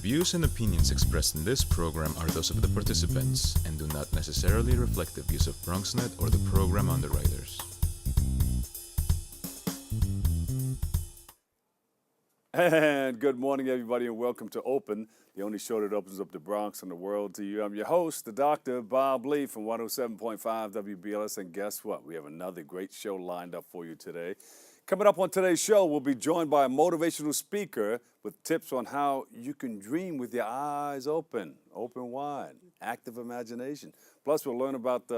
views and opinions expressed in this program are those of the participants and do not necessarily reflect the views of BronxNet or the program underwriters. And good morning, everybody, and welcome to Open, the only show that opens up the Bronx and the world to you. I'm your host, the Dr. Bob Lee from 107.5 WBLS, and guess what? We have another great show lined up for you today. Coming up on today's show, we'll be joined by a motivational speaker with tips on how you can dream with your eyes open wide, active imagination. Plus, we'll learn about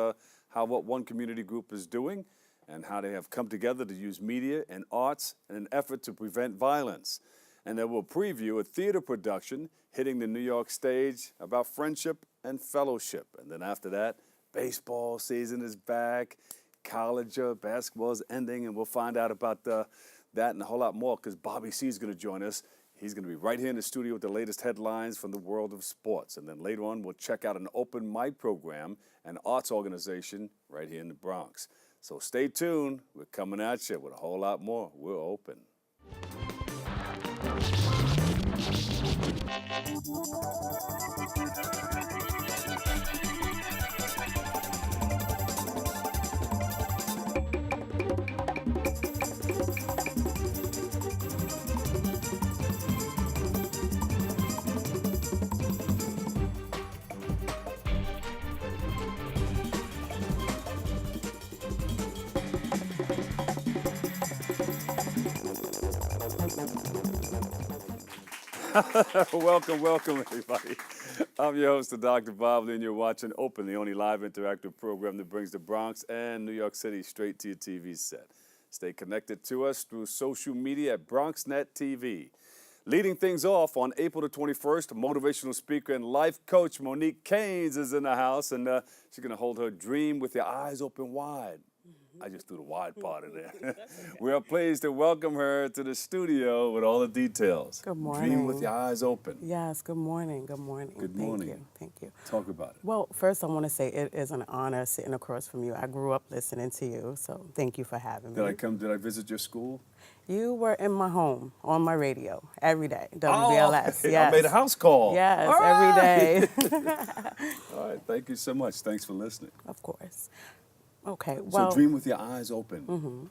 what one community group is doing and how they have come together to use media and arts in an effort to prevent violence. And then we'll preview a theater production hitting the New York stage about friendship and fellowship. And then after that, baseball season is back. College basketball is ending, and we'll find out about that and a whole lot more because Bobby C is going to join us. He's going to be right here in the studio with the latest headlines from the world of sports. And then later on, we'll check out an open mic program and arts organization right here in the Bronx. So stay tuned. We're coming at you with a whole lot more. We're open. Welcome, everybody. I'm your host, the Dr. Bob Lee, and you're watching Open, the only live interactive program that brings the Bronx and New York City straight to your TV set. Stay connected to us through social media at BronxNet TV. Leading things off on April the 21st, motivational speaker and life coach Monique Caines is in the house, and she's going to hold her dream with your eyes open wide. I just threw the wide part in there. We are pleased to welcome her to the studio with all the details. Good morning. Dream with your eyes open. Yes, good morning, good morning. Good morning. Thank you. Talk about it. Well, first I want to say it is an honor sitting across from you. I grew up listening to you, so thank you for having me. Did I visit your school? You were in my home, on my radio, every day, WBLS. Yes. I made a house call. Yes, all every right. day. All right, thank you so much. Thanks for listening. Of course. Okay, well. So dream with your eyes open. Mm-hmm.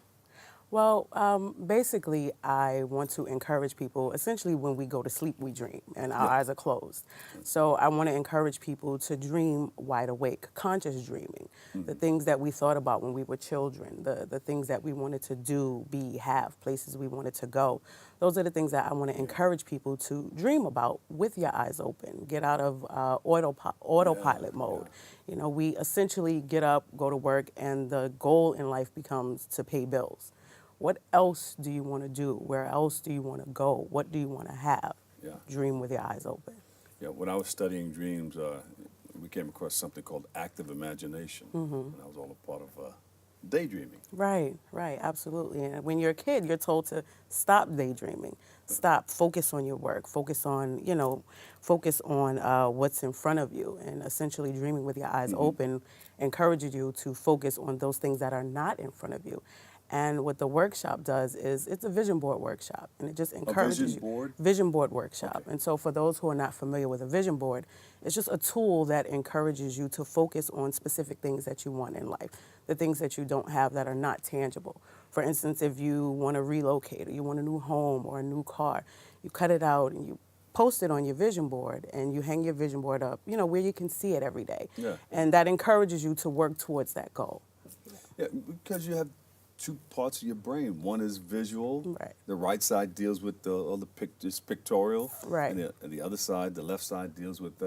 Well, basically, I want to encourage people. Essentially, when we go to sleep, we dream, and our eyes are closed. So I want to encourage people to dream wide awake, conscious dreaming. The things that we thought about when we were children, the things that we wanted to do, be, have, places we wanted to go. Those are the things that I want to encourage people to dream about with your eyes open. Get out of autopilot mode. You know, we essentially get up, go to work, and the goal in life becomes to pay bills. What else do you want to do? Where else do you want to go? What do you want to have? Yeah. Dream with your eyes open. Yeah, when I was studying dreams, we came across something called active imagination. And that was all a part of daydreaming. Right, absolutely. And when you're a kid, you're told to stop daydreaming. Stop, focus on your work, focus on what's in front of you. And essentially dreaming with your eyes open encourages you to focus on those things that are not in front of you. And what the workshop does is it's a vision board workshop, and it just encourages you. A vision board? Vision board workshop. Okay. And so for those who are not familiar with a vision board, it's just a tool that encourages you to focus on specific things that you want in life, the things that you don't have that are not tangible. For instance, if you want to relocate or you want a new home or a new car, you cut it out and you post it on your vision board and you hang your vision board up, where you can see it every day. Yeah. And that encourages you to work towards that goal. Yeah, because you have two parts of your brain. One is visual. Right. The right side deals with all the pictures, pictorial. Right. And the other side, the left side, deals with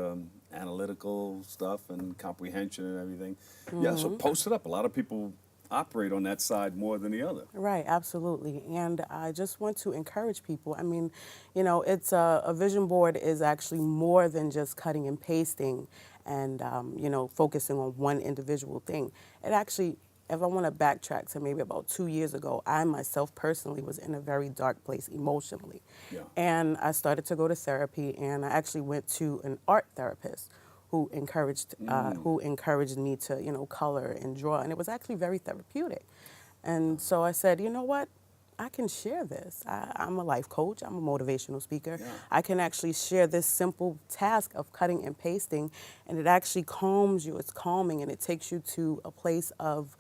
analytical stuff and comprehension and everything. Yeah, so post it up. A lot of people operate on that side more than the other. Right, absolutely. And I just want to encourage people. I mean, it's a vision board is actually more than just cutting and pasting and, focusing on one individual thing. It actually, if I want to backtrack to maybe about 2 years ago, I myself personally was in a very dark place emotionally. Yeah. And I started to go to therapy, and I actually went to an art therapist who encouraged me to, color and draw. And it was actually very therapeutic. And so I said, you know what? I can share this. I'm a life coach. I'm a motivational speaker. Yeah. I can actually share this simple task of cutting and pasting, and it actually calms you. It's calming, and it takes you to a place of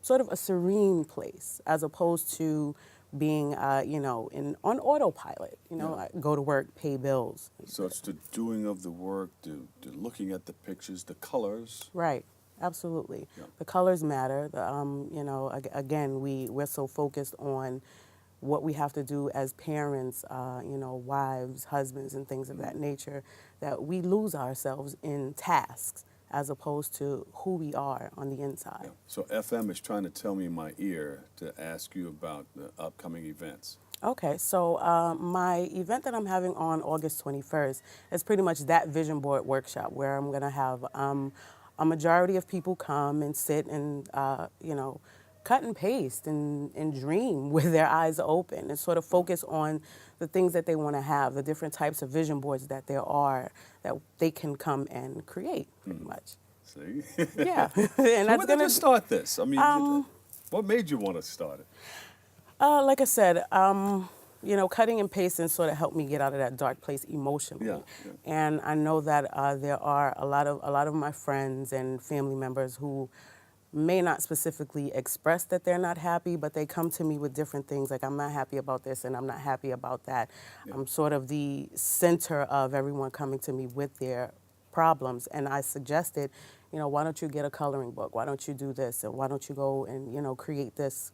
sort of a serene place, as opposed to being, on autopilot. Yeah. I go to work, pay bills. So it's the doing of the work, the looking at the pictures, the colors. Right. Absolutely. Yeah. The colors matter. Again, we're so focused on what we have to do as parents, wives, husbands, and things of that nature, that we lose ourselves in tasks as opposed to who we are on the inside. Yeah. So FM is trying to tell me in my ear to ask you about the upcoming events. Okay, so my event that I'm having on August 21st is pretty much that vision board workshop where I'm going to have a majority of people come and sit and, cut and paste and dream with their eyes open and sort of focus on the things that they want to have, the different types of vision boards that there are that they can come and create pretty much. See? Yeah. And So that's when did going you to start this? I mean, what made you want to start it? like I said, cutting and pasting sort of helped me get out of that dark place emotionally. Yeah, yeah. And I know that there are a lot of my friends and family members who may not specifically express that they're not happy, but they come to me with different things like, I'm not happy about this and I'm not happy about that. Yeah. I'm sort of the center of everyone coming to me with their problems. And I suggested, why don't you get a coloring book? Why don't you do this? And why don't you go and, create this?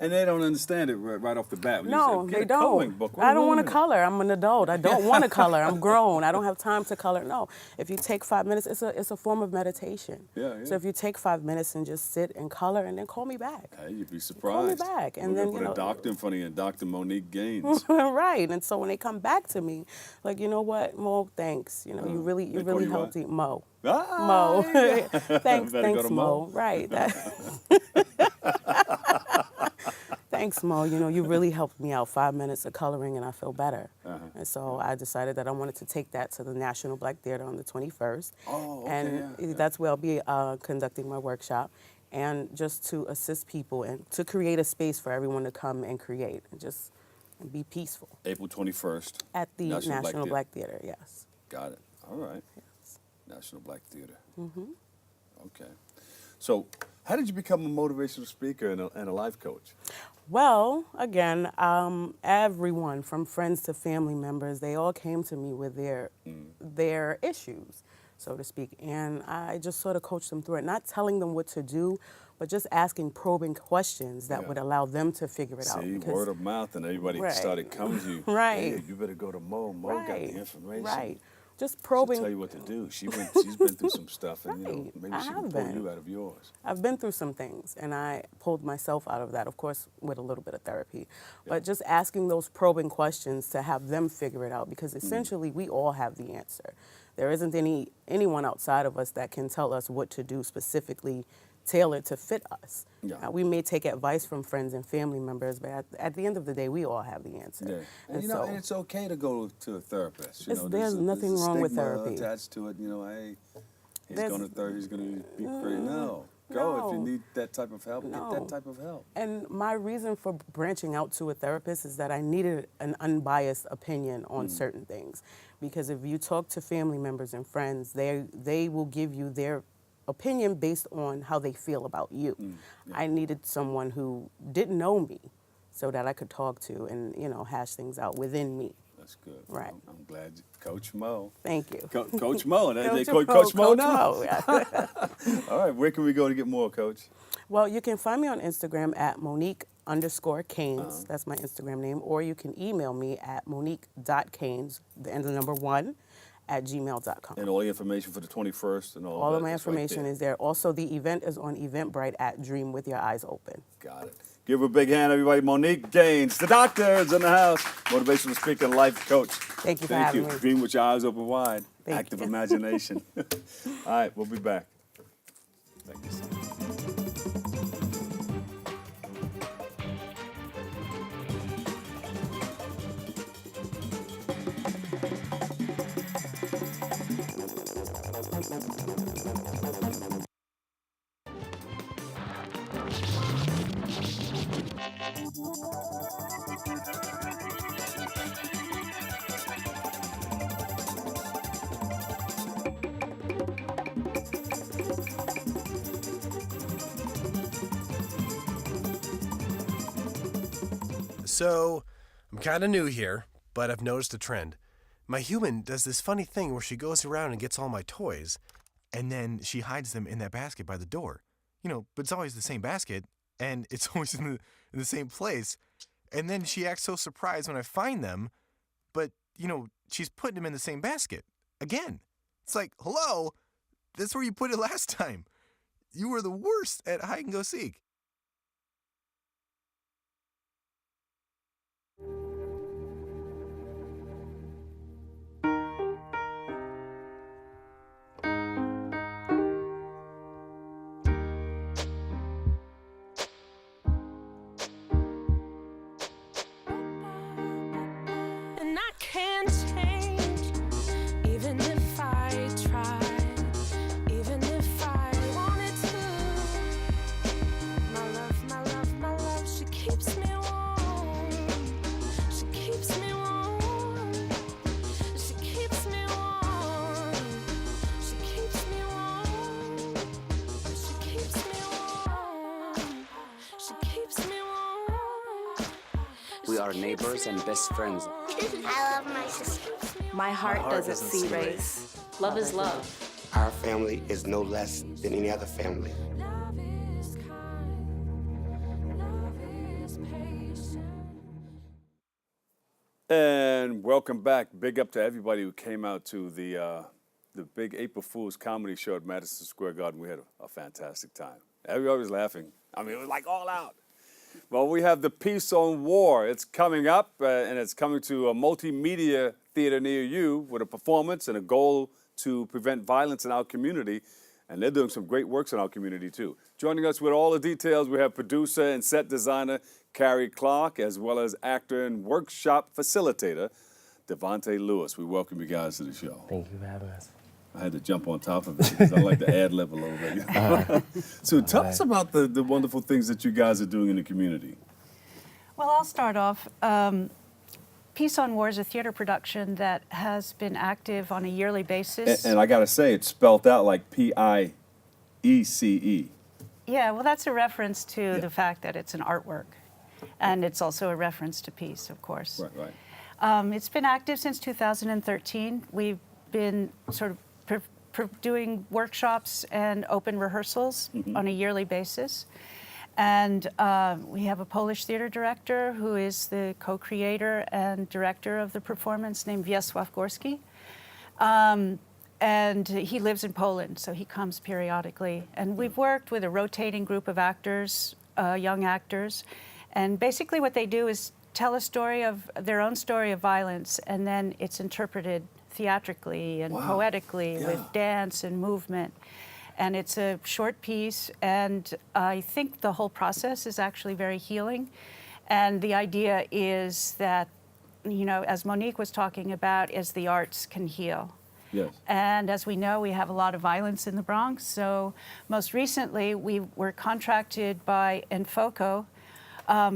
And they don't understand it right off the bat. When No, you say, they "Get a coloring don't. book." What I do don't you want to mean? color. I'm an adult. I don't want to color. I'm grown. I don't have time to color. No. If you take 5 minutes, it's a form of meditation. Yeah, yeah. So if you take 5 minutes and just sit and color and then call me back. Hey, you'd be surprised. Call me back, and We're then, gonna put a doctor in front of you, Dr. Monique Caines. Right. And so when they come back to me, like, you know what, Mo, thanks. You They really call you helped what? me. Mo. Ah, Mo. yeah. Thanks, Better go thanks, to Mo. Mo. Right. Thanks, Mo. You really helped me out. 5 minutes of coloring and I feel better. Uh-huh. And so I decided that I wanted to take that to the National Black Theater on the 21st. Oh, okay, And yeah. that's where I'll be conducting my workshop. And just to assist people and to create a space for everyone to come and create and just be peaceful. April 21st. At the National National Black Black Theater, yes. Got it. All right. Yes. National Black Theater. Okay. So, how did you become a motivational speaker and a life coach? Well, again, everyone from friends to family members, they all came to me with their issues, so to speak, and I just sort of coached them through it, not telling them what to do, but just asking probing questions that Yeah. would allow them to figure it out. See, because- word of mouth, and everybody Right. started coming to you. Right. Hey, you better go to Mo. Mo got Right, the information. right. Just She'll probing. tell you what to do. She's been through some stuff, and Right. maybe I she can have pull been. you out of yours. I've been through some things, and I pulled myself out of that, of course, with a little bit of therapy. But just asking those probing questions to have them figure it out, because essentially we all have the answer. There isn't anyone outside of us that can tell us what to do specifically tailored to fit us. Yeah. We may take advice from friends and family members, but at the end of the day, we all have the answer. Yeah, and so, and it's okay to go to a therapist. There's nothing there's a wrong with stigma therapy. attached to it. Hey, he's There's- going to therapy. He's going to be great. No, go if you No. need that type of help. Get No. that type of help. And my reason for branching out to a therapist is that I needed an unbiased opinion on certain things. Because if you talk to family members and friends, they will give you their opinion based on how they feel about you. I needed someone who didn't know me so that I could talk to and, hash things out within me. That's good. Right. I'm glad, Coach Mo. Thank you. Coach Mo. They Coach call Coach Mo Coach now. Mo, yeah. All right, where can we go to get more, Coach? Well, you can find me on Instagram at Monique_Caines. That's my Instagram name. Or you can email me at Monique.Caines, and the number 1, at gmail.com. And all the information for the 21st and all All that of my is right information there. is there. Also, the event is on Eventbrite at Dream With Your Eyes Open. Got it. Give her a big hand, everybody. Monique Caines, the doctor, is in the house. Motivational speaker and life coach. Thank you for having me. Dream with your eyes open wide. Thank Active you. imagination. All right, we'll be back. Thank you, sir. So, I'm kind of new here, but I've noticed a trend. My human does this funny thing where she goes around and gets all my toys, and then she hides them in that basket by the door. But it's always the same basket, and it's always in the same place. And then she acts so surprised when I find them, but, she's putting them in the same basket. Again. It's like, hello? That's where you put it last time. You were the worst at hide and go seek. And I can't change, even if I try, even if I wanted to. My love, she keeps me warm. She keeps me warm. She keeps me warm. She keeps me warm. She keeps me warm. She keeps me warm. We are neighbors and best friends. I love my sister. My heart doesn't see race. Love is love. Our family is no less than any other family. Love is kind. Love is patient. And welcome back. Big up to everybody who came out to the big April Fool's comedy show at Madison Square Garden. We had a fantastic time. Everybody was laughing. I mean, it was like all out. Well, we have the Peace on War. It's coming up, and it's coming to a multimedia theater near you with a performance and a goal to prevent violence in our community. And they're doing some great works in our community, too. Joining us with all the details, we have producer and set designer Carey Clark, as well as actor and workshop facilitator Devante Lewis. We welcome you guys to the show. Thank you for having us. I had to jump on top of it because I like to ad-lib a little bit. So tell us about the wonderful things that you guys are doing in the community. Well, I'll start off. Peace on War is a theater production that has been active on a yearly basis. And I got to say, it's spelled out like Piece. Yeah, well, that's a reference to the fact that it's an artwork. And it's also a reference to peace, of course. Right. It's been active since 2013. We've been sort of doing workshops and open rehearsals on a yearly basis. And we have a Polish theater director who is the co-creator and director of the performance named Wiesław Górski. And he lives in Poland, so he comes periodically. And we've worked with a rotating group of actors, young actors. And basically what they do is tell a story of their own story of violence, and then it's interpreted theatrically and poetically with dance and movement. And it's a short piece, and I think the whole process is actually very healing. And the idea is that, as Monique was talking about, is the arts can heal. Yes. And as we know, we have a lot of violence in the Bronx. So most recently, we were contracted by Enfoco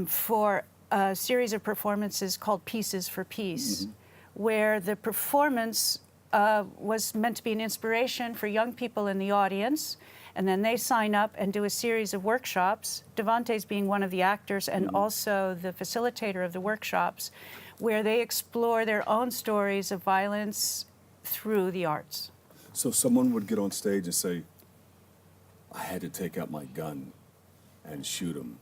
for a series of performances called Pieces for Peace, where the performance was meant to be an inspiration for young people in the audience, and then they sign up and do a series of workshops, Devante's being one of the actors and also the facilitator of the workshops, where they explore their own stories of violence through the arts. So someone would get on stage and say, I had to take out my gun and shoot him.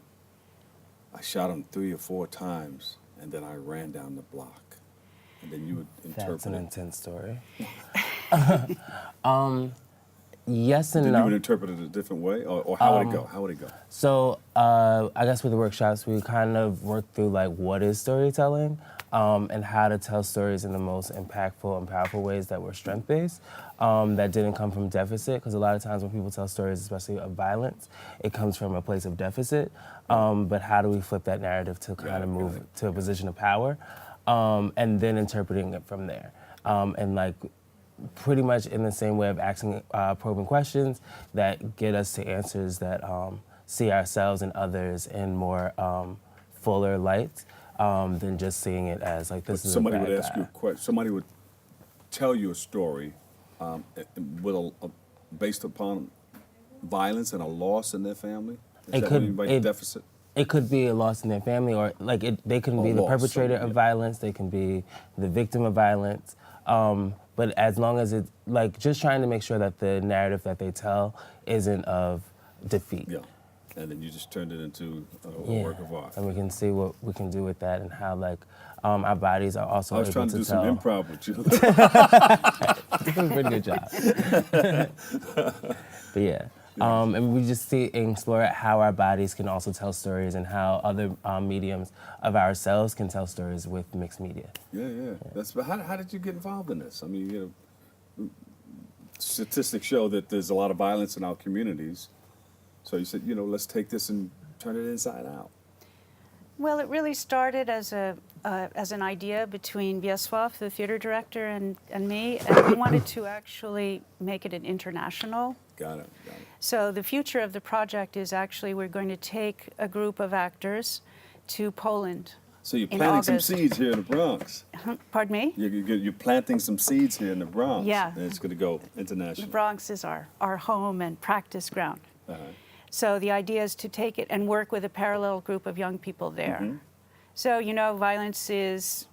I shot him 3 or 4 times, and then I ran down the block. And then you would interpret That's an it. intense story. Yes and Then no. you would interpret it a different way? Or how would it go? How would it go? So I guess with the workshops, we kind of work through like what is storytelling and how to tell stories in the most impactful and powerful ways that were strength-based, that didn't come from deficit, because a lot of times when people tell stories, especially of violence, it comes from a place of deficit. But how do we flip that narrative to kind of move to a position of power? And then interpreting it from there. And like pretty much in the same way of asking probing questions that get us to answers that see ourselves and others in more fuller light than just seeing it as like this is Somebody a bad would ask guy. you a question. Somebody would tell you a story with based upon violence and a loss in their family? Is It that could- what you mean by it- deficit? it could be a loss in their family, or like they can be the perpetrator of violence, they can be the victim of violence. But as long as it's like just trying to make sure that the narrative that they tell isn't of defeat. Yeah. And then you just turned it into a work of art. And we can see what we can do with that and how like our bodies are also able to tell. I was trying to do some improv with you. You did a pretty good job. But yeah. And we just explore how our bodies can also tell stories and how other mediums of ourselves can tell stories with mixed media. Yeah. How did you get involved in this? I mean, statistics show that there's a lot of violence in our communities. So you said, let's take this and turn it inside out. Well, it really started as an idea between Biesław, the theater director, and me, and we wanted to actually make it an international. Got it. So the future of the project is actually we're going to take a group of actors to Poland. So you're planting some seeds here in the Bronx. Pardon me? You're planting some seeds here in the Bronx. Yeah. And it's going to go international. The Bronx is our home and practice ground. Uh-huh. So the idea is to take it and work with a parallel group of young people there. Mm-hmm. So, violence is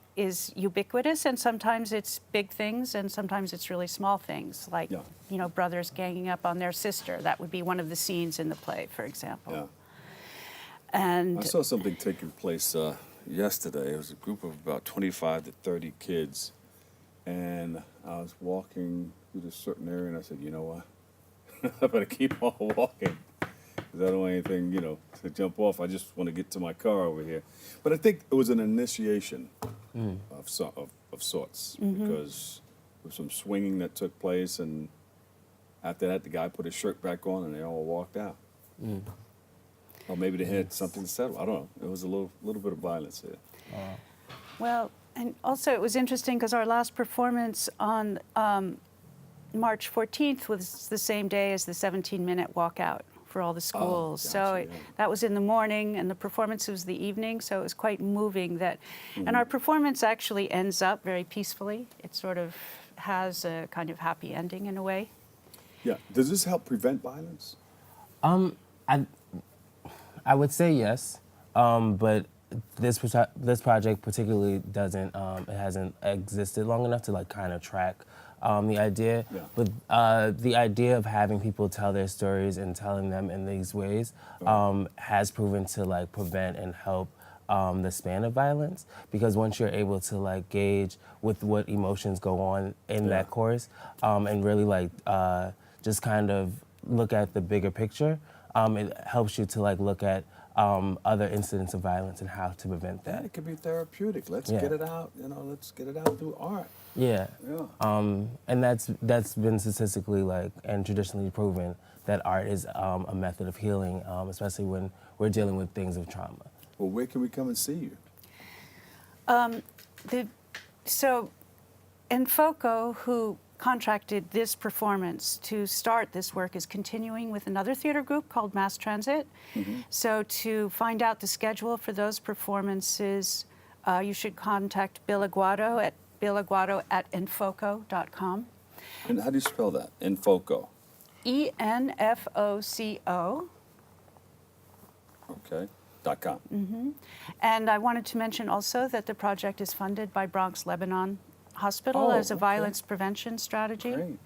ubiquitous, and sometimes it's big things, and sometimes it's really small things, like, brothers ganging up on their sister. That would be one of the scenes in the play, for example. Yeah. And I saw something taking place yesterday. It was a group of about 25 to 30 kids, and I was walking through this certain area, and I said, you know what? I better keep on walking. I don't want anything, to jump off. I just want to get to my car over here. But I think it was an initiation of sorts, because there was some swinging that took place, and after that, the guy put his shirt back on, and they all walked out. Or maybe they had something to settle. I don't know. It was a little bit of violence there. Well, and also it was interesting because our last performance on March 14th was the same day as the 17-minute walkout for all the schools. Gotcha, that was in the morning, and the performance was the evening, so it was quite moving. And our performance actually ends up very peacefully. It sort of has a kind of happy ending in a way. Yeah. Does this help prevent violence? I would say yes, but this project particularly doesn't. It hasn't existed long enough to like kind of track the idea. Yeah. But the idea of having people tell their stories and telling them in these ways has proven to like prevent and help the span of violence, because once you're able to like gauge with what emotions go on in that course and really like just kind of look at the bigger picture, it helps you to like look at other incidents of violence and how to prevent that. Yeah, it can be therapeutic. Let's get it out. Let's get it out through art. Yeah. Yeah. And that's been statistically and traditionally proven that art is a method of healing, especially when we're dealing with things of trauma. Well, where can we come and see you? So Enfoco, who contracted this performance to start this work, is continuing with another theater group called Mass Transit. So to find out the schedule for those performances, you should contact Bill Aguado at billaguado@enfoco.com. And how do you spell that? Enfoco. ENFOCO. Okay. .com. And I wanted to mention also that the project is funded by Bronx Lebanon Hospital as a violence prevention strategy. Great.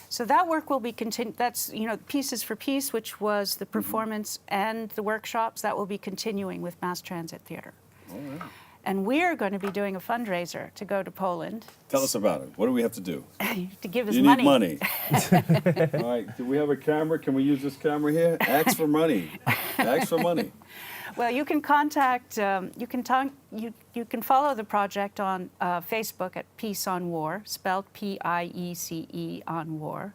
So that work will be continued. That's, Pieces for Peace, which was the performance and the workshops, that will be continuing with Mass Transit Theater. All right. And we're going to be doing a fundraiser to go to Poland. Tell us about it. What do we have to do? To give us money. money. You need money. All right. Do we have a camera? Can we use this camera here? Ask for money. Ask for money. Well, you can contact, you can follow the project on Facebook at Peace on War, spelled P-I-E-C-E on War.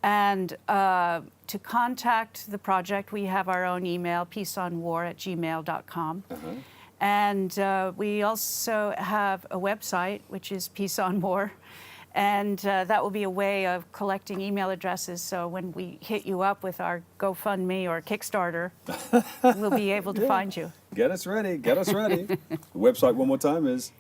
And to contact the project, we have our own email, peaceonwar@gmail.com. And we also have a website, which is Peace on War. And that will be a way of collecting email addresses, so when we hit you up with our GoFundMe or Kickstarter, we'll be able to find you. Get us ready. Get us ready. The website one more time is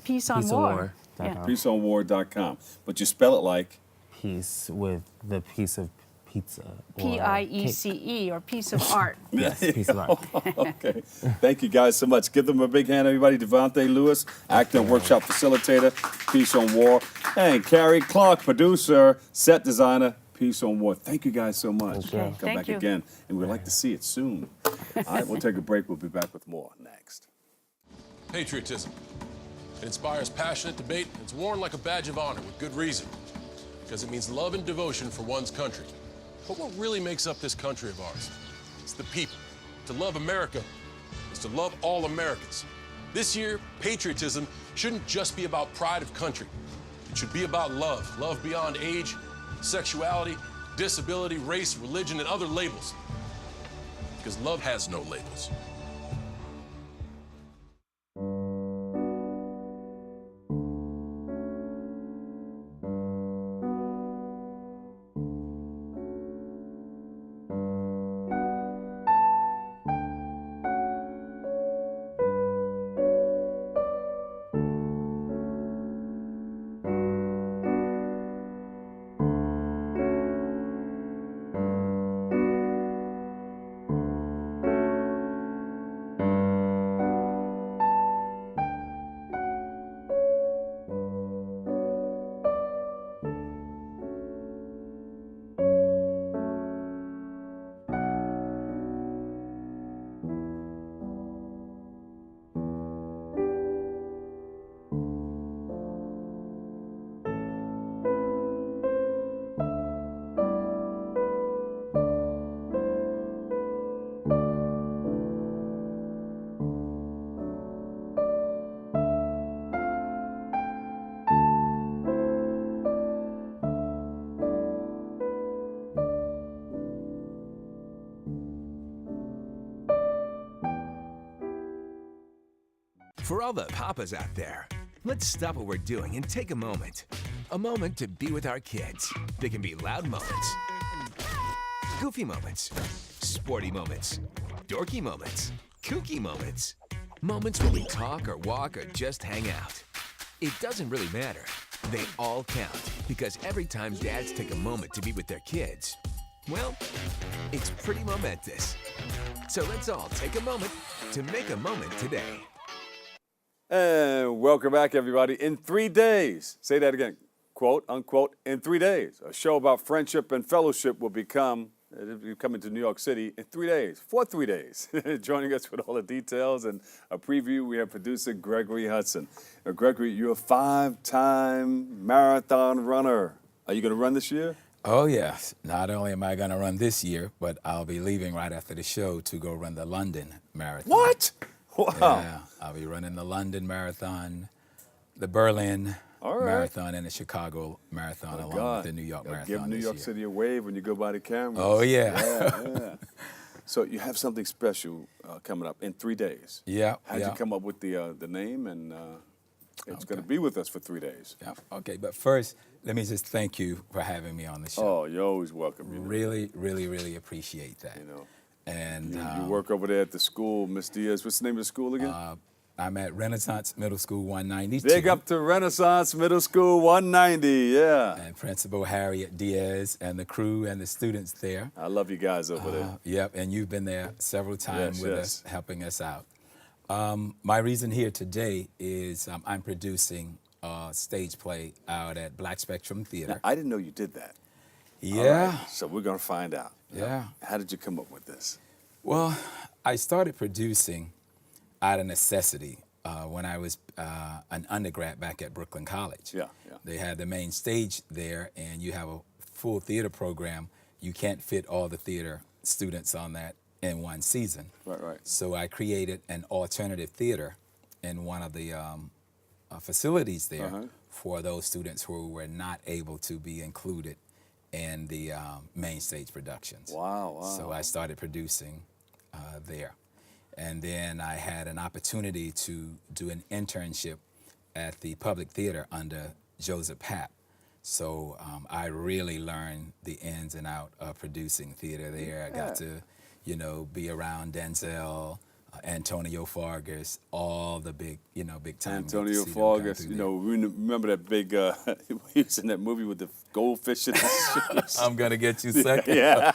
Peace on War. Peaceonwar.com. peaceonwar.com. But you spell it like Peace with the piece of pizza. or P-I-E-C-E, or piece of art. Yes, piece of art. Okay. Thank you guys so much. Give them a big hand, everybody. Devante Lewis, actor and workshop facilitator, Peace on War. And Carey Clark, producer, set designer, Peace on War. Thank you guys so much. Okay. Come Thank back you. again. And we'd like to see it soon. All right, we'll take a break. We'll be back with more next. Patriotism. It inspires passionate debate. It's worn like a badge of honor with good reason, because it means love and devotion for one's country. But what really makes up this country of ours? It's the people. To love America is to love all Americans. This year, patriotism shouldn't just be about pride of country. It should be about love. Love beyond age, sexuality, disability, race, religion, and other labels. Because love has no labels. For all the papas out there, let's stop what we're doing and take a moment. A moment to be with our kids. They can be loud moments, goofy moments, sporty moments, dorky moments, kooky moments. Moments where we talk or walk or just hang out. It doesn't really matter. They all count, because every time dads take a moment to be with their kids, well, it's pretty momentous. So let's all take a moment to make a moment today. And welcome back, everybody. In 3 days, say that again, quote, unquote, in 3 days, a show about friendship and fellowship will be coming to New York City in 3 days, for 3 days. Joining us with all the details and a preview, we have producer Gregory Hudson. Gregory, you're a 5-time marathon runner. Are you going to run this year? Oh, yes. Not only am I going to run this year, but I'll be leaving right after the show to go run the London Marathon. What? Wow. Yeah, I'll be running the London Marathon, the Berlin Marathon, and the Chicago Marathon, along with the New York Marathon. Give New York City a wave when you go by the camera. Oh, yeah. Yeah. So you have something special coming up in 3 days. Yeah. How'd you come up with the name? And it's going to be with us for 3 days. Yeah. Okay, but first, let me just thank you for having me on the show. Oh, you're always welcome. Really, really, really appreciate that. And you work over there at the school, Miss Diaz. What's the name of the school again? I'm at Renaissance Middle School 192. Big up to Renaissance Middle School 190, yeah. And Principal Harriet Diaz and the crew and the students there. I love you guys over there. Yep, and you've been there several times with us, helping us out. My reason here today is I'm producing a stage play out at Black Spectrum Theater. Now, I didn't know you did that. Yeah. Right, so we're going to find out. Yeah. How did you come up with this? Well, I started producing out of necessity when I was an undergrad back at Brooklyn College. Yeah. They had the main stage there, and you have a full theater program. You can't fit all the theater students on that in one season. Right. So I created an alternative theater in one of the facilities there for those students who were not able to be included in the main stage productions. Wow. So I started producing there. And then I had an opportunity to do an internship at the Public Theater under Joseph Papp. So I really learned the ins and out of producing theater there. I got to, be around Denzel, Antonio Fargas, all the big, big time. Antonio Fargas, remember that big, he was in that movie with the goldfish in his shoes. I'm going to get you second. Yeah.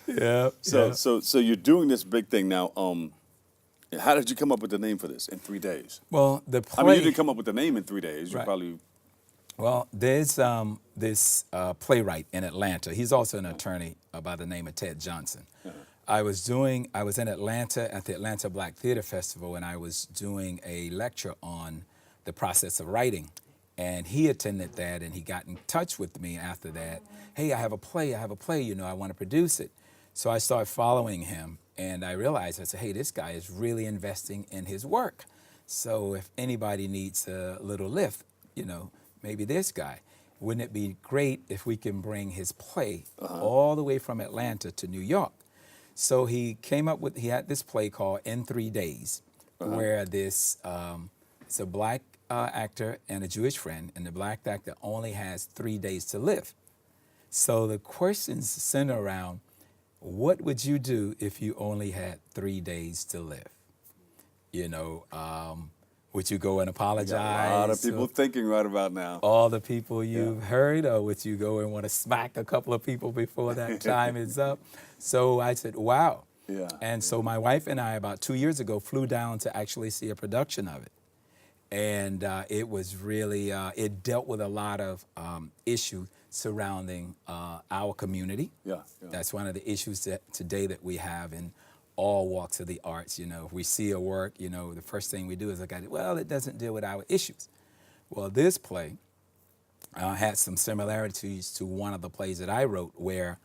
Yeah. So you're doing this big thing now. How did you come up with the name for this in 3 days? Well, the play. I mean, you didn't come up with the name in 3 days. You Right. probably. Well, there's this playwright in Atlanta. He's also an attorney by the name of Ted Johnson. I was in Atlanta at the Atlanta Black Theater Festival, and I was doing a lecture on the process of writing. And he attended that, and he got in touch with me after that. Hey, I have a play, I want to produce it. So I started following him, and I realized, I said, hey, this guy is really investing in his work. So if anybody needs a little lift, maybe this guy. Wouldn't it be great if we can bring his play all the way from Atlanta to New York? So he had this play called In 3 Days, where it's a black actor and a Jewish friend, and the black actor only has 3 days to live. So the questions center around, what would you do if you only had 3 days to live? Would you go and apologize? A lot of people thinking right about now. All the people you've heard, or would you go and want to smack a couple of people before that time is up? So I said, wow. Yeah. And so my wife and I, about 2 years ago, flew down to actually see a production of it. And it was really, it dealt with a lot of issues surrounding our community. Yeah. That's one of the issues today that we have in all walks of the arts. If we see a work, the first thing we do is look at it, well, it doesn't deal with our issues. Well, this play had some similarities to one of the plays that I wrote, where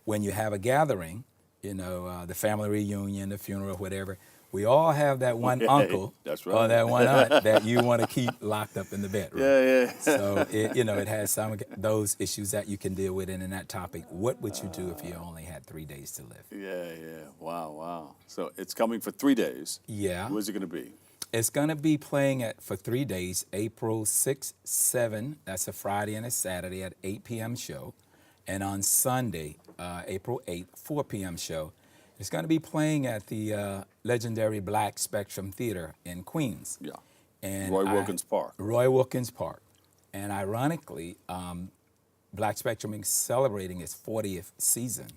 when you have a gathering, the family reunion, the funeral, whatever, we all have that one uncle That's right. or that one aunt that you want to keep locked up in the bedroom. Yeah. So it has some of those issues that you can deal with. And in that topic, what would you do if you only had 3 days to live? Yeah. Wow. So it's coming for 3 days. Yeah. Where's it going to be? It's going to be playing for 3 days, April 6, 7, that's a Friday and a Saturday at 8 p.m. show. And on Sunday, April 8th, 4 p.m. show. It's going to be playing at the legendary Black Spectrum Theater in Queens. Yeah. And Roy Wilkins Park. Roy Wilkins Park. And ironically, Black Spectrum is celebrating its 40th season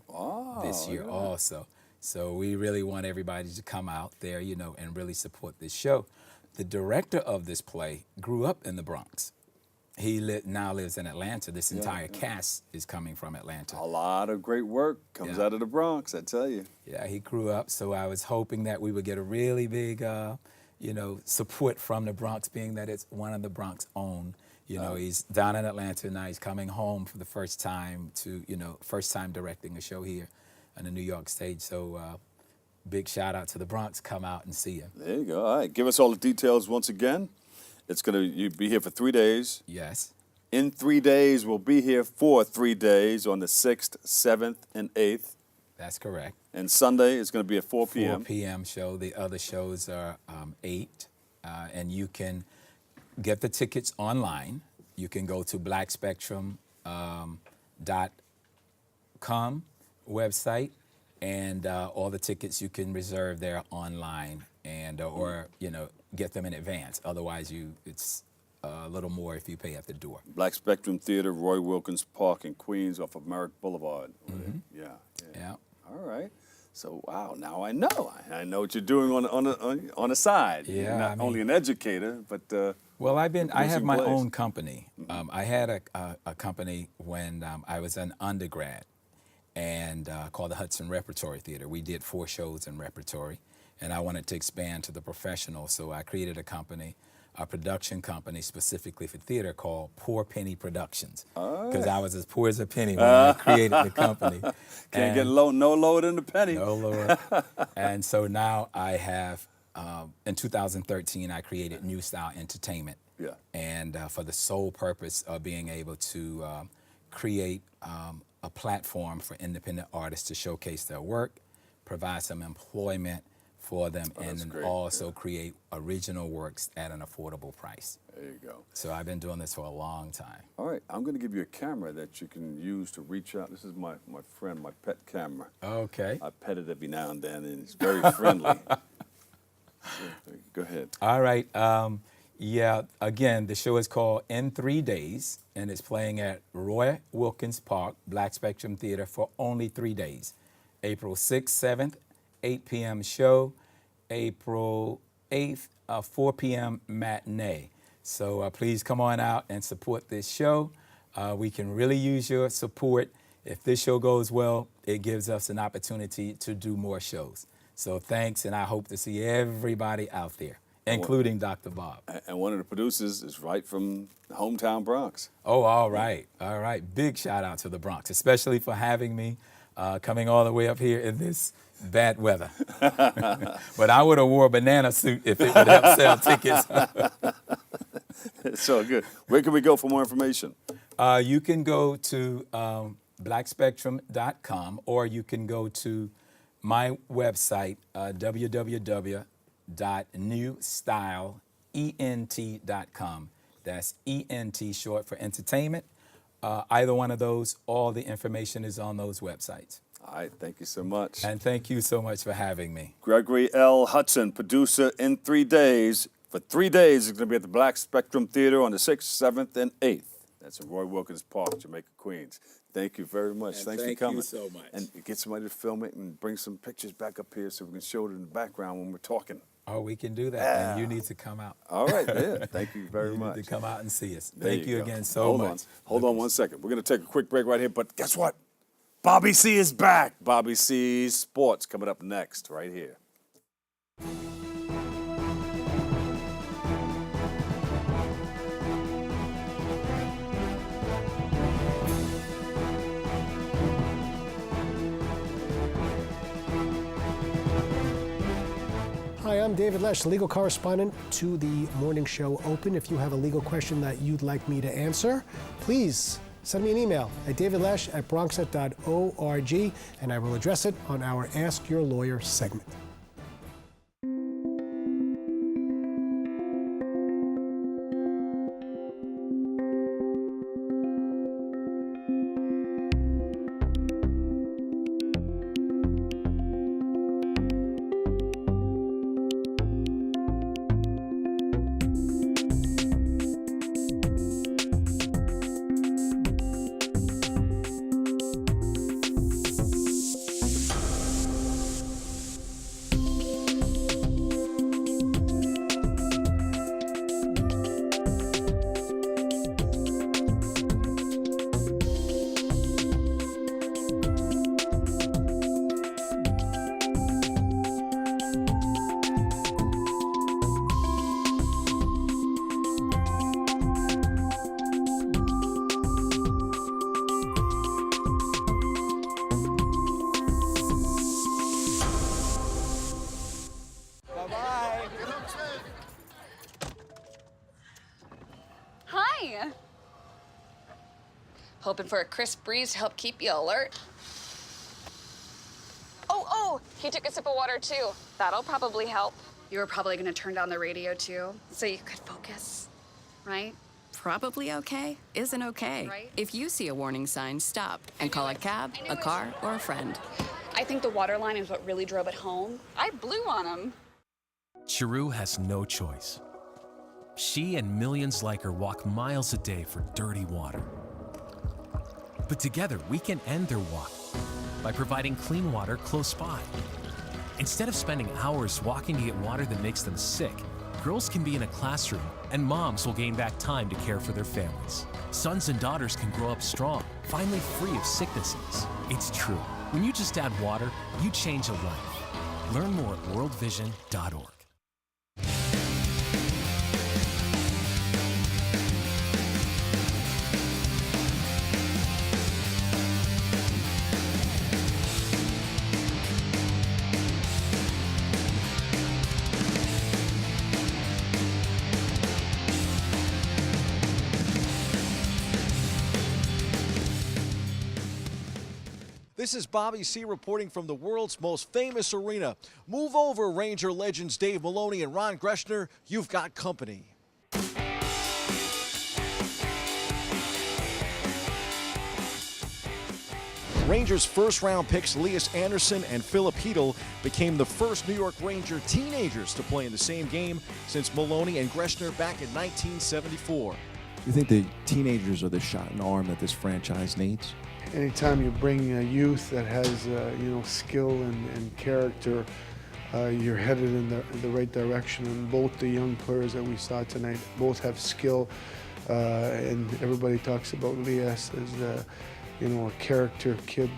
this year also. So we really want everybody to come out there, and really support this show. The director of this play grew up in the Bronx. He now lives in Atlanta. This entire cast is coming from Atlanta. A lot of great work comes out of the Bronx, I tell you. Yeah, he grew up, so I was hoping that we would get a really big, support from the Bronx, being that it's one of the Bronx own. He's down in Atlanta now. He's coming home for the first time first time directing a show here on the New York stage. So big shout out to the Bronx. Come out and see him. There you go. All right, give us all the details once again. It's you'll be here for 3 days. Yes. In 3 days, we'll be here for 3 days on the 6th, 7th, and 8th. That's correct. And Sunday, it's going to be at 4 p.m. 4 p.m. show. The other shows are 8. And you can get the tickets online. You can go to blackspectrum.com website, and all the tickets you can reserve there online, and or get them in advance. Otherwise, it's a little more if you pay at the door. Black Spectrum Theater, Roy Wilkins Park in Queens off of Merrick Boulevard. Mm-hmm. Yeah. All right. So, wow, now I know. I know what you're doing on the side. Yeah, You're not only an educator, but well, I have my plays. own company. I had a company when I was an undergrad, and called the Hudson Repertory Theater. We did 4 shows in repertory, and I wanted to expand to the professional, so I created a production company specifically for theater called Poor Penny Productions, because I was as poor as a penny when I created the company. Can't get no lower than a penny. No lower. And so now I have, in 2013, I created New Style Entertainment. Yeah. And for the sole purpose of being able to create a platform for independent artists to showcase their work, provide some employment for them, that's and great. also create original works at an affordable price. There you go. So I've been doing this for a long time. All right, I'm going to give you a camera that you can use to reach out. This is my friend, my pet camera. Okay. I pet it every now and then, and it's very friendly. Go ahead. All right. Yeah, again, the show is called In 3 Days, and it's playing at Roy Wilkins Park, Black Spectrum Theater, for only 3 days. April 6th, 7th, 8 p.m. show. April 8th, 4 p.m. matinee. So please come on out and support this show. We can really use your support. If this show goes well, it gives us an opportunity to do more shows. So thanks, and I hope to see everybody out there, including Dr. Bob. And one of the producers is right from the hometown Bronx. Oh, all right. All right. Big shout out to the Bronx, especially for having me coming all the way up here in this bad weather. But I would have wore a banana suit if it would help sell tickets. It's all good. Where can we go for more information? You can go to blackspectrum.com, or you can go to my website, www.newstyleent.com. That's ENT, short for entertainment. Either one of those, all the information is on those websites. All right, thank you so much. And thank you so much for having me. Gregory L. Hudson, producer, In 3 Days. For 3 days, it's going to be at the Black Spectrum Theater on the 6th, 7th, and 8th. That's in Roy Wilkins Park, Jamaica, Queens. Thank you very much. And Thanks thank for coming. you so much. And get somebody to film it and bring some pictures back up here so we can show it in the background when we're talking. Oh, we can do that. Yeah. And you need to come out. All right, yeah. Thank you very much. You need to come out and see us. There Thank you go. again so much. Hold on 1 second. We're going to take a quick break right here, but guess what? Bobby C is back. Bobby C's Sports coming up next right here. Hi, I'm David Lesh, legal correspondent to the morning show Open. If you have a legal question that you'd like me to answer, please send me an email at davidlesh@bronxnet.org, and I will address it on our Ask Your Lawyer segment. Hi. Hoping for a crisp breeze to help keep you alert. Oh, he took a sip of water too. That'll probably help. You were probably gonna turn down the radio too, so you could focus, right? Probably okay isn't okay. Right. If you see a warning sign, stop and call a cab, a car, or a friend. I think the water line is what really drove it home. I blew on him. Chiru has no choice. She and millions like her walk miles a day for dirty water. But together, we can end their walk by providing clean water close by. Instead of spending hours walking to get water that makes them sick, girls can be in a classroom and moms will gain back time to care for their families. Sons and daughters can grow up strong, finally free of sicknesses. It's true. When you just add water, you change a life. Learn more at worldvision.org. This is Bobby C. reporting from the world's most famous arena. Move over, Ranger legends Dave Maloney and Ron Greschner. You've got company. Rangers first-round picks Elias Anderson and Philip Hedl became the first New York Ranger teenagers to play in the same game since Maloney and Greschner back in 1974. Do you think the teenagers are the shot in the arm that this franchise needs? Anytime you bring a youth that has skill and character, you're headed in the right direction. And both the young players that we saw tonight both have skill, and everybody talks about Elias as a character kid.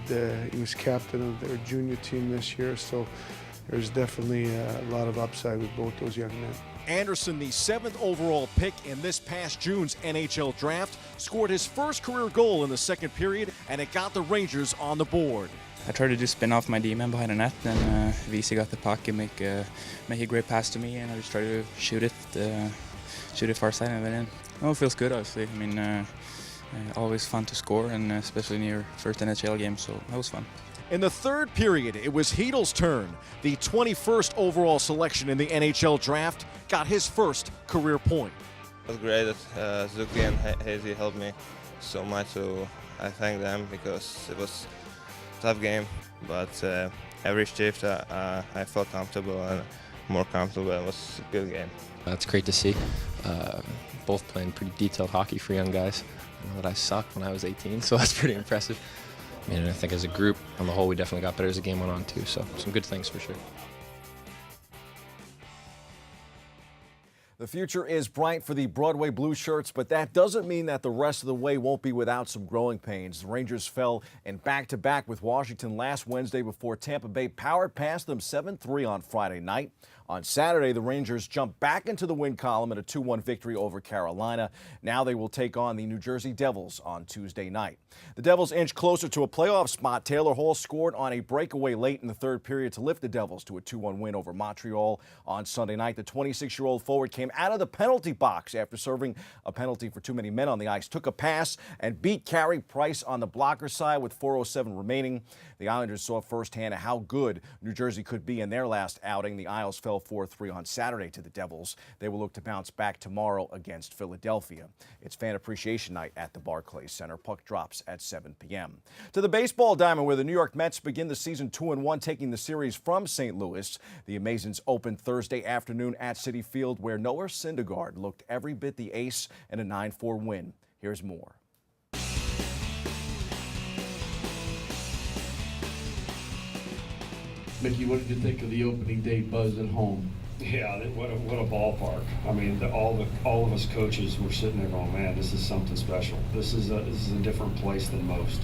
He was captain of their junior team this year, so there's definitely a lot of upside with both those young men. Anderson, the 7th overall pick in this past June's NHL draft, scored his first career goal in the second period, and it got the Rangers on the board. I tried to just spin off my D-man behind the net, and VC got the puck and make a great pass to me, and I just tried to shoot it far side and went in. Oh, it feels good, obviously. I mean, always fun to score, and especially in your first NHL game, so that was fun. In the third period, it was Hedl's turn. The 21st overall selection in the NHL draft got his first career point. It was great that Zuki and Hazy helped me so much, so I thank them because it was a tough game, but every shift I felt comfortable and more comfortable. It was a good game. That's great to see. Both playing pretty detailed hockey for young guys. I know that I sucked when I was 18, so that's pretty impressive. And I think as a group, on the whole, we definitely got better as the game went on too, so some good things for sure. The future is bright for the Broadway Blue Shirts, but that doesn't mean that the rest of the way won't be without some growing pains. The Rangers fell in back-to-back with Washington last Wednesday before Tampa Bay powered past them 7-3 on Friday night. On Saturday, the Rangers jumped back into the win column in a 2-1 victory over Carolina. Now they will take on the New Jersey Devils on Tuesday night. The Devils inch closer to a playoff spot. Taylor Hall scored on a breakaway late in the third period to lift the Devils to a 2-1 win over Montreal on Sunday night. The 26-year-old forward came out of the penalty box after serving a penalty for too many men on the ice, took a pass, and beat Carey Price on the blocker side with 4:07 remaining. The Islanders saw firsthand how good New Jersey could be in their last outing. The Isles fell 4-3 on Saturday to the Devils. They will look to bounce back tomorrow against Philadelphia. It's Fan Appreciation Night at the Barclays Center. Puck drops at 7 p.m. To the baseball diamond, where the New York Mets begin the season 2-1, taking the series from St. Louis. The Amazons opened Thursday afternoon at Citi Field, where Noah Syndergaard looked every bit the ace in a 9-4 win. Here's more. Mickey, what did you think of the opening day buzz at home? Yeah, what a ballpark. I mean, all of us coaches were sitting there going, man, this is something special. This is a different place than most.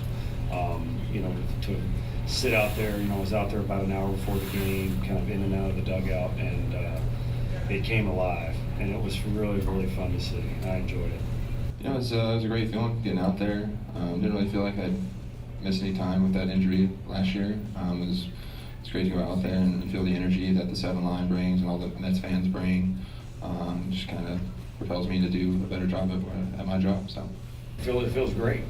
To sit out there, I was out there about an hour before the game, kind of in and out of the dugout, and it came alive, and it was really, really fun to see. I enjoyed it. It was a great feeling getting out there. Didn't really feel like I'd missed any time with that injury last year. It's great to go out there and feel the energy that the 7 line brings and all the Mets fans bring. Just kind of propels me to do a better job at my job. So It feels great.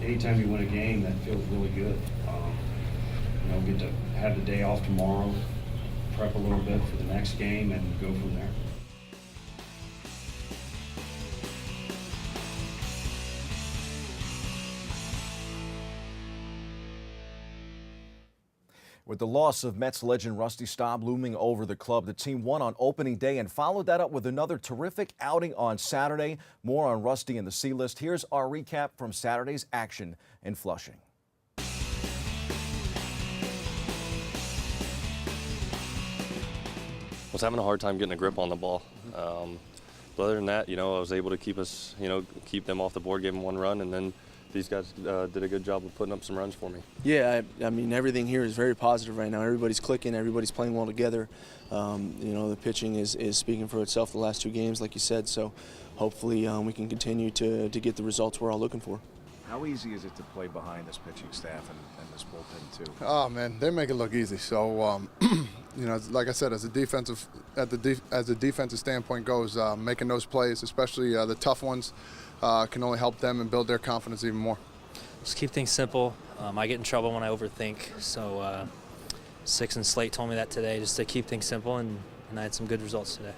Anytime you win a game, that feels really good. Get to have the day off tomorrow, prep a little bit for the next game, and go from there. With the loss of Mets legend Rusty Staub looming over the club, the team won on opening day and followed that up with another terrific outing on Saturday. More on Rusty and the C-list. Here's our recap from Saturday's action in Flushing. I was having a hard time getting a grip on the ball. But other than that, I was able to keep us, keep them off the board, gave them one run, and then these guys did a good job of putting up some runs for me. Yeah, I mean, everything here is very positive right now. Everybody's clicking, everybody's playing well together. The pitching is speaking for itself the last 2 games, like you said, so hopefully we can continue to get the results we're all looking for. How easy is it to play behind this pitching staff and this bullpen too? Oh man, they make it look easy. So like I said, as a defensive standpoint goes, making those plays, especially the tough ones, can only help them and build their confidence even more. Just keep things simple. I get in trouble when I overthink, so Six and Slate told me that today, just to keep things simple, and I had some good results today.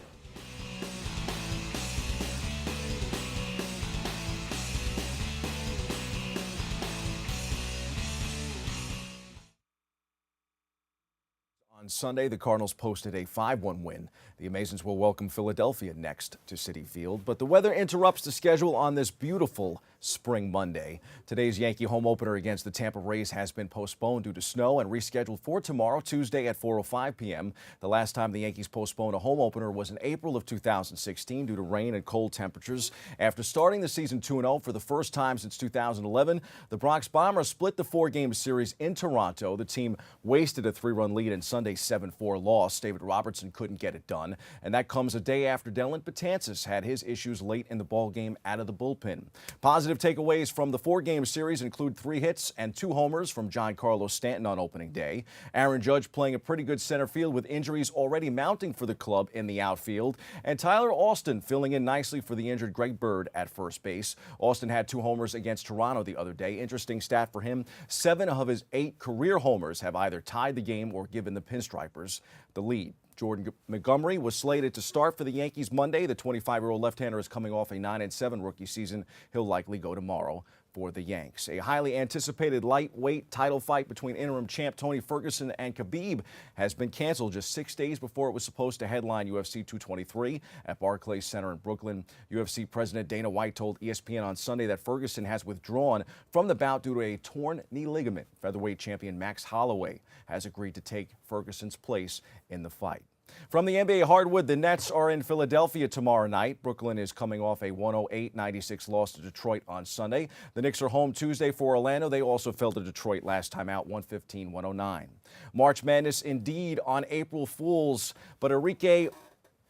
On Sunday, the Cardinals posted a 5-1 win. The Amazons will welcome Philadelphia next to Citi Field, but the weather interrupts the schedule on this beautiful spring Monday. Today's Yankee home opener against the Tampa Rays has been postponed due to snow and rescheduled for tomorrow, Tuesday at 4:05 p.m. The last time the Yankees postponed a home opener was in April of 2016 due to rain and cold temperatures. After starting the season 2-0 for the first time since 2011, the Bronx Bombers split the 4-game series in Toronto. The team wasted a 3-run lead in Sunday's 7-4 loss. David Robertson couldn't get it done, and that comes a day after Dylan Betances had his issues late in the ballgame out of the bullpen. Positive takeaways from the 4-game series include 3 hits and 2 homers from Giancarlo Stanton on opening day. Aaron Judge playing a pretty good center field with injuries already mounting for the club in the outfield. And Tyler Austin filling in nicely for the injured Greg Bird at first base. Austin had 2 homers against Toronto the other day. Interesting stat for him, 7 of his 8 career homers have either tied the game or given the Pinstripers the lead. Jordan Montgomery was slated to start for the Yankees Monday. The 25-year-old left-hander is coming off a 9-7 rookie season. He'll likely go tomorrow for the Yanks. A highly anticipated lightweight title fight between interim champ Tony Ferguson and Khabib has been canceled just 6 days before it was supposed to headline UFC 223 at Barclays Center in Brooklyn. UFC President Dana White told ESPN on Sunday that Ferguson has withdrawn from the bout due to a torn knee ligament. Featherweight champion Max Holloway has agreed to take Ferguson's place in the fight. From the NBA hardwood, the Nets are in Philadelphia tomorrow night. Brooklyn is coming off a 108-96 loss to Detroit on Sunday. The Knicks are home Tuesday for Orlando. They also fell to Detroit last time out, 115-109. March Madness indeed on April Fools, but Enrique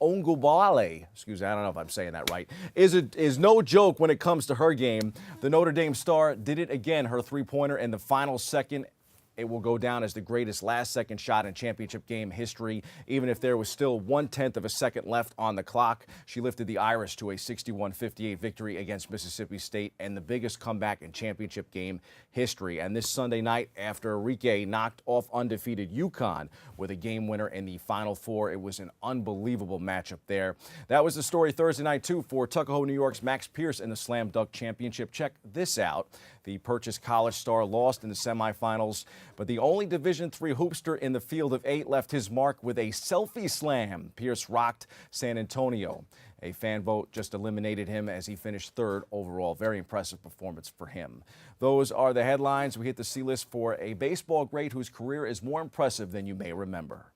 Ongubale, excuse me, I don't know if I'm saying that right, is no joke when it comes to her game. The Notre Dame star did it again, her three-pointer in the final second. It will go down as the greatest last-second shot in championship game history. Even if there was still 1/10 of a second left on the clock, she lifted the Irish to a 61-58 victory against Mississippi State and the biggest comeback in championship game history. And this Sunday night, after Enrique knocked off undefeated UConn with a game winner in the Final Four, it was an unbelievable matchup there. That was the story Thursday night, too, for Tuckahoe, New York's Max Pierce in the Slam Dunk Championship. Check this out. The Purchase College star lost in the semifinals, but the only Division III hoopster in the field of 8 left his mark with a selfie slam. Pierce rocked San Antonio. A fan vote just eliminated him as he finished 3rd overall. Very impressive performance for him. Those are the headlines. We hit the C-list for a baseball great whose career is more impressive than you may remember.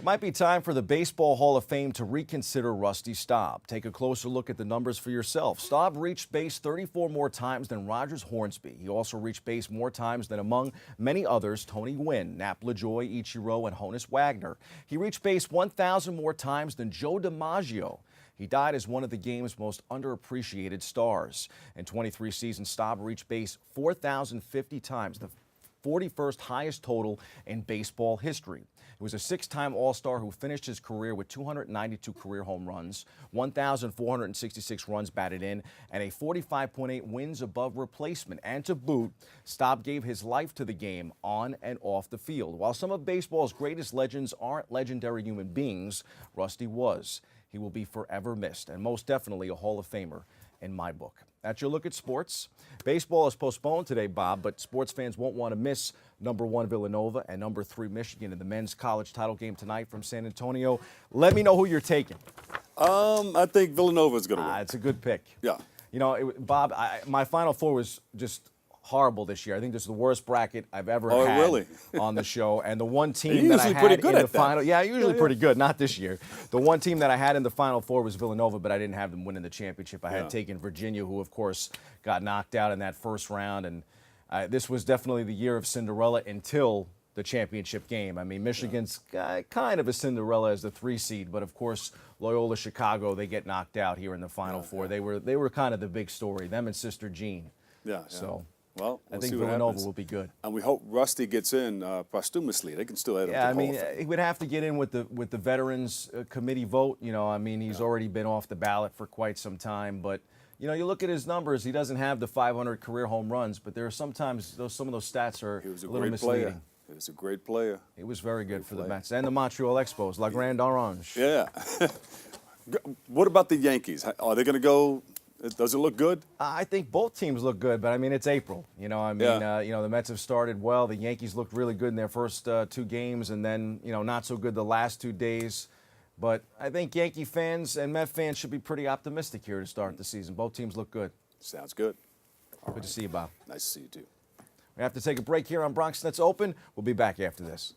Might be time for the Baseball Hall of Fame to reconsider Rusty Staub. Take a closer look at the numbers for yourself. Staub reached base 34 more times than Rogers Hornsby. He also reached base more times than, among many others, Tony Gwynn, Nap LaJoy, Ichiro, and Honus Wagner. He reached base 1,000 more times than Joe DiMaggio. He died as one of the game's most underappreciated stars. In 23 seasons, Staub reached base 4,050 times, the 41st highest total in baseball history. He was a 6-time All-Star who finished his career with 292 career home runs, 1,466 runs batted in, and a 45.8 wins above replacement. And to boot, Staub gave his life to the game on and off the field. While some of baseball's greatest legends aren't legendary human beings, Rusty was. He will be forever missed, and most definitely a Hall of Famer in my book. That's your look at sports. Baseball is postponed today, Bob, but sports fans won't want to miss number 1 Villanova and number 3 Michigan in the men's college title game tonight from San Antonio. Let me know who you're taking. I think Villanova's going to win. It's a good pick. Yeah. You know, Bob, my Final Four was just horrible this year. I think this is the worst bracket I've ever had really? on the show. And the one team You're that I usually pretty had good in at the that. final, usually pretty good, not this year. The one team that I had in the Final Four was Villanova, but I didn't have them winning the championship. I had taken Virginia, who of course got knocked out in that first round. And this was definitely the year of Cinderella until the championship game. I mean, Michigan's kind of a Cinderella as the 3 seed, but of course Loyola Chicago, they get knocked out here in the Final Four. They were kind of the big story, them and Sister Jean. Yeah. So Well, I we'll think see what Villanova happens. will be good. And we hope Rusty gets in posthumously. They can still add him Yeah, to the I Hall mean, of Fame. he would have to get in with the Veterans Committee vote. You know, I mean, he's already been off the ballot for quite some time. But, you know, you look at his numbers, he doesn't have the 500 career home runs, but there are sometimes some of those stats are a little misleading. He was a great player. He was very good for the Mets and the Montreal Expos, La Grande Orange. Yeah. What about the Yankees? Are they going to go? Does it look good? I think both teams look good, but I mean, it's April. You know, I mean, you know, the Mets have started well. The Yankees looked really good in their first 2 games, and then, you know, not so good the last 2 days. But I think Yankee fans and Met fans should be pretty optimistic here to start the season. Both teams look good. Sounds good. Good to see you, Bob. Nice to see you, too. We have to take a break here on BronxNet's Open. We'll be back after this.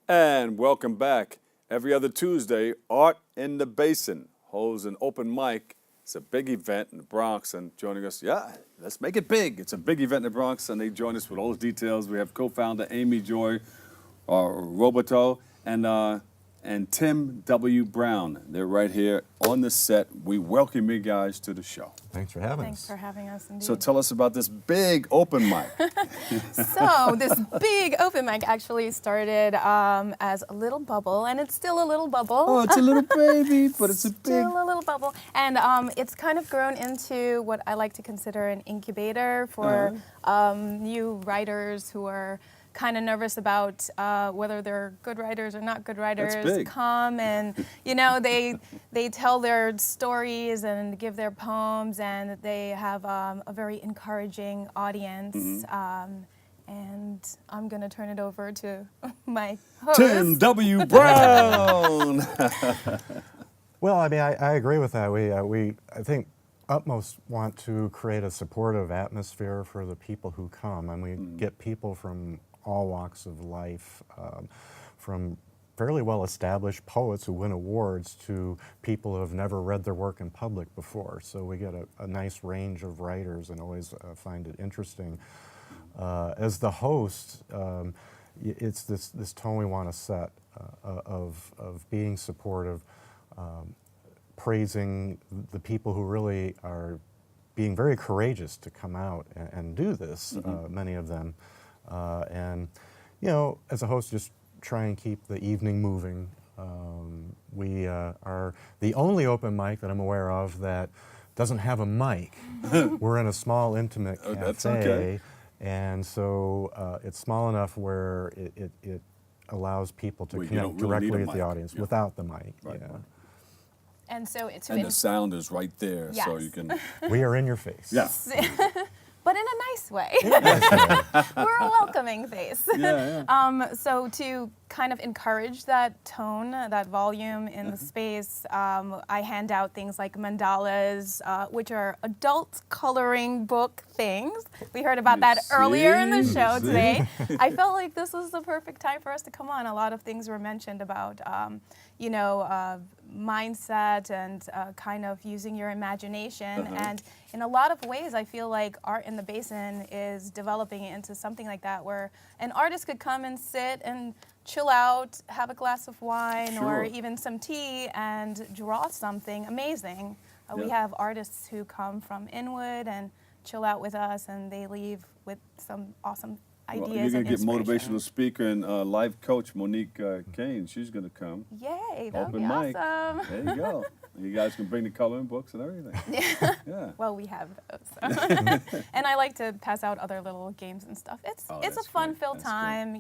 And welcome back. Every other Tuesday, Art in the Basin holds an open mic. It's a big event in the Bronx, and joining us, let's make it big. It's a big event in the Bronx, and they join us with all those details. We have co-founder Amy Joy Robateau and Tim W. Brown. They're right here on the set. We welcome you guys to the show. Thanks for having us. Thanks for having us, indeed. So tell us about this big open mic. So this big open mic actually started as a little bubble, and it's still a little bubble. Oh, it's a little baby, but it's a big... Still a little bubble. And it's kind of grown into what I like to consider an incubator for new writers who are kind of nervous about whether they're good writers or not good writers come and, you know, they tell their stories and give their poems, and they have a very encouraging audience. And I'm going to turn it over to my host. Tim W. Brown. Well, I mean, I agree with that. I think Utmost want to create a supportive atmosphere for the people who come, and we get people from all walks of life, from fairly well-established poets who win awards to people who have never read their work in public before. So we get a nice range of writers, and always find it interesting. As the host, it's this tone we want to set of being supportive, praising the people who really are being very courageous to come out and do this, many of them. And, you know, as a host, just try and keep the evening moving. We are the only open mic that I'm aware of that doesn't have a mic. We're in a small, intimate cafe, that's okay. and so it's small enough where it allows people to Well, you connect don't really need directly a with the mic. audience Yeah. without the mic. Right. Yeah. And so it's And the sound is right there, so Yes. you can. We are in your face. Yeah. But in a nice way. We're a welcoming face. Yeah, So to kind of encourage that tone, that volume in the space, I hand out things like mandalas, which are adult coloring book things. We heard about that earlier in the show today. I felt like this was the perfect time for us to come on. A lot of things were mentioned about, mindset and kind of using your imagination. And in a lot of ways, I feel like art in the Basin is developing into something like that, where an artist could come and sit and chill out, have a glass of wine or even some tea and draw something amazing. We have artists who come from Inwood and chill out with us, and they leave with some awesome ideas. Well, you're going and to get inspiration. motivational speaker and life coach Monique Caines. She's going to come. Yay, that would be Open mic. awesome. There you go. You guys can bring the coloring books and everything. Yeah. Well, we have those. And I like to pass out other little games and stuff. It's a fun-filled time,